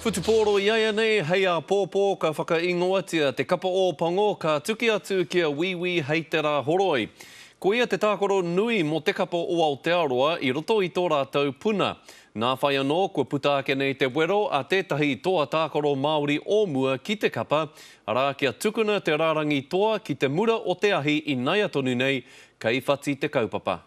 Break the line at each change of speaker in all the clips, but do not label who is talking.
Futuporo iaia nei, hei a pōpō ka whakaingoatia te kapa o pango ka tuki atu kia wiwi hei te rā horoi. Ko ia te tākoro nui mo te kapa o Aotearoa I roto I tō rātou puna. Nā whai anō kua puta ake nei te wero a tētahi toa tākoro Māori o mua ki te kapa, arā kia tukuna te rārangi toa ki te mura o te ahi I nei atonu nei, kei whati te kaupapa.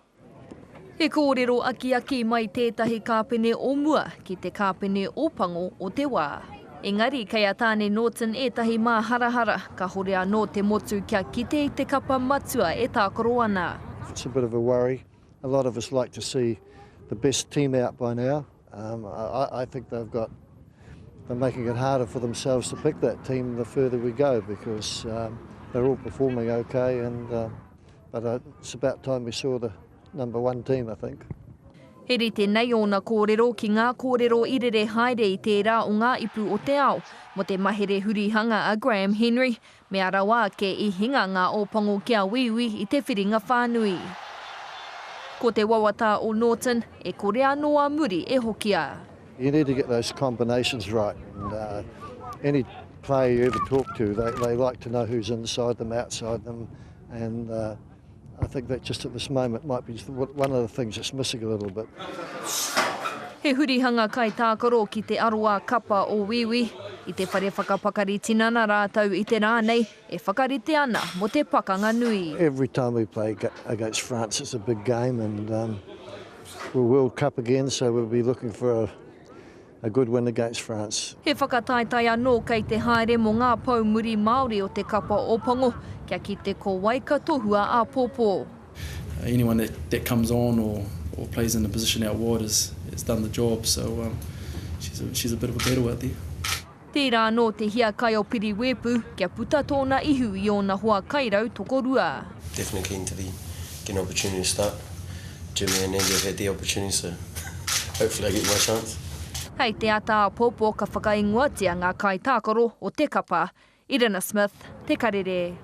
He kōrero aki mai tētahi kāpene o mua ki te kāpene o pango o te wā. Engari, kei a tāne Norton ētahi mā harahara, ka hore anō te motu kia kite I te kapa matua e tākoro ana.
It's a bit of a worry. A lot of us like to see the best team out by now. I think they're making it harder for themselves to pick that team the further we go because they're all performing okay, but it's about time we saw the number one team, I think.
He rite nei o na kōrero ki ngā kōrero irere haere I tērā o ngā ipu o te ao, mo te mahere hurihanga a Graham Henry, me arawa ke I hinga ngā ōpango kia wiwi I te whiringa whānui. Ko te wawata o Norton, e kore anoa muri e hokia.
You need to get those combinations right. And, any player you ever talk to, they like to know who's inside them, outside them, and I think that just at this moment might be one of the things that's missing a little bit.
He hurihanga kai tākoro ki te aroa kapa o wiwi. I te whare whakapakari tinana rātau I te rānei, e whakarite ana mo te pakanga nui.
Every time we play against France, it's a big game, and we're World Cup again, so we'll be looking for a good win against France.
He whakataitai anō kei te haere mo ngā paumuri Māori o te kapa o pango, kia ki te ko waika tohua a pōpō.
Anyone that comes on or plays in a position out wide has done the job, so she's a bit of a battle out there.
Tērā nō te hia kai o Piriwepu, kia puta tōna ihu I ona hoa kairau tokorua.
Definitely keen to get an opportunity to start. Jimmy and Andy have had the opportunity, so hopefully I get my chance.
Hei te ata a pōpō ka whakaingoatia ngā kai tākoro o te kapa. Irina Smith, Te Karere.